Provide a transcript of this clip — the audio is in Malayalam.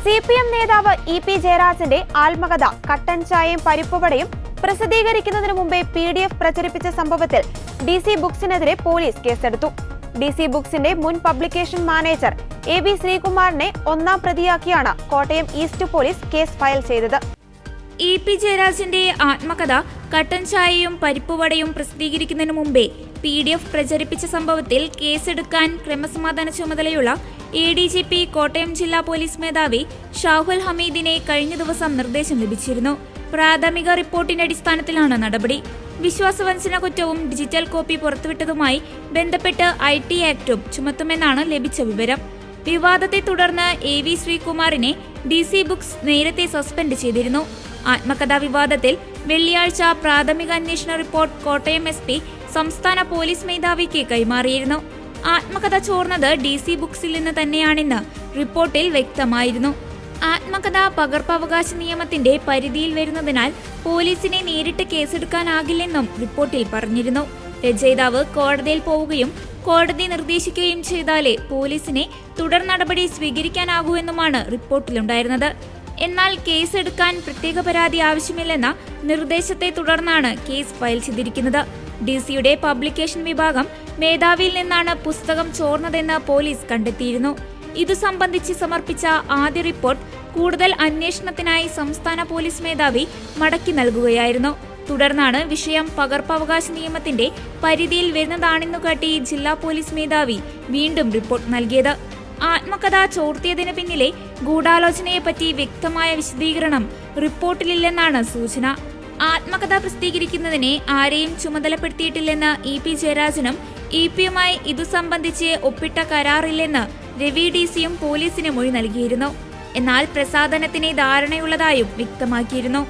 CPM നേതാവ് EP ജയരാജന്റെ ആത്മകഥ കട്ടൻ ചായയും പരിപ്പുവടയും പ്രസിദ്ധീകരിക്കുന്നതിന് മുമ്പേ PDF പ്രചരിപ്പിച്ച സംഭവത്തിൽ DC ബുക്സിനെതിരെ പോലീസ് കേസെടുത്തു. DC ബുക്സിന്റെ മുൻ പബ്ലിക്കേഷൻ മാനേജർ AB ശ്രീകുമാറിനെ ഒന്നാം പ്രതിയാക്കിയാണ് Kottayam east police case file ചെയ്തത്. EP ജയരാജന്റെ ആത്മകഥ കട്ടൻ ചായയും പരിപ്പുവടയും പ്രസിദ്ധീകരിക്കുന്നതിന് മുമ്പേ PDF പ്രചരിപ്പിച്ച സംഭവത്തിൽ കേസെടുക്കാൻ ക്രമസമാധാന ചുമതലയുള്ള ADGP കോട്ടയം ജില്ലാ പോലീസ് മേധാവി ഷാഹുൽ ഹമീദിനെ കഴിഞ്ഞ ദിവസം നിർദ്ദേശം ലഭിച്ചിരുന്നു. പ്രാഥമിക റിപ്പോർട്ടിന്റെ അടിസ്ഥാനത്തിലാണ് നടപടി. വിശ്വാസവഞ്ചന കുറ്റവും ഡിജിറ്റൽ കോപ്പി പുറത്തുവിട്ടതുമായി ബന്ധപ്പെട്ട് IT ആക്ടും ചുമത്തുമെന്നാണ് ലഭിച്ച വിവരം. വിവാദത്തെ തുടർന്ന് AV ശ്രീകുമാറിനെ DC ബുക്സ് നേരത്തെ സസ്പെൻഡ് ചെയ്തിരുന്നു. ആത്മകഥാ വിവാദത്തിൽ വെള്ളിയാഴ്ച പ്രാഥമിക അന്വേഷണ റിപ്പോർട്ട് കോട്ടയം SP സംസ്ഥാന പോലീസ് മേധാവിക്ക് കൈമാറിയിരുന്നു. ആത്മകഥ ചോർന്നത് DC ബുക്സിൽ നിന്ന് തന്നെയാണെന്ന് റിപ്പോർട്ടിൽ വ്യക്തമായിരുന്നു. ആത്മകഥ പകർപ്പവകാശ നിയമത്തിന്റെ പരിധിയിൽ വരുന്നതിനാൽ പോലീസിനെ നേരിട്ട് കേസെടുക്കാനാകില്ലെന്നും റിപ്പോർട്ടിൽ പറഞ്ഞിരുന്നു. രചയിതാവ് കോടതിയിൽ പോവുകയും കോടതി നിർദ്ദേശിക്കുകയും ചെയ്താലേ പോലീസിനെ തുടർ നടപടി സ്വീകരിക്കാനാകൂ എന്നുമാണ് റിപ്പോർട്ടിലുണ്ടായിരുന്നത്. എന്നാൽ കേസെടുക്കാൻ പ്രത്യേക പരാതി ആവശ്യമില്ലെന്ന നിർദ്ദേശത്തെ തുടർന്നാണ് കേസ് ഫയൽ ചെയ്തിരിക്കുന്നത്. DCയുടെ പബ്ലിക്കേഷൻ വിഭാഗം മേധാവിയിൽ നിന്നാണ് പുസ്തകം ചോർന്നതെന്ന് പോലീസ് കണ്ടെത്തിയിരുന്നു. ഇതു സംബന്ധിച്ച് സമർപ്പിച്ച ആദ്യ റിപ്പോർട്ട് കൂടുതൽ അന്വേഷണത്തിനായി സംസ്ഥാന പോലീസ് മേധാവി മടക്കി നൽകുകയായിരുന്നു. തുടർന്നാണ് വിഷയം പകർപ്പവകാശ നിയമത്തിന്റെ പരിധിയിൽ വരുന്നതാണെന്നു കാട്ടി ജില്ലാ പോലീസ് മേധാവി വീണ്ടും റിപ്പോർട്ട് നൽകിയത്. ആത്മകഥ ചോർത്തിയതിന് പിന്നിലെ ഗൂഢാലോചനയെപ്പറ്റി വ്യക്തമായ വിശദീകരണം റിപ്പോർട്ടിലില്ലെന്നാണ് സൂചന. ആത്മകഥ പ്രസിദ്ധീകരിക്കുന്നതിനെ ആരെയും ചുമതലപ്പെടുത്തിയിട്ടില്ലെന്ന് EP ജയരാജനും EPയുമായി ഇതു സംബന്ധിച്ച് ഒപ്പിട്ട കരാറില്ലെന്ന് രവി DCയും പോലീസിന് മൊഴി നൽകിയിരുന്നു. എന്നാൽ പ്രസാധനത്തിന് ധാരണയുള്ളതായും വ്യക്തമാക്കിയിരുന്നു.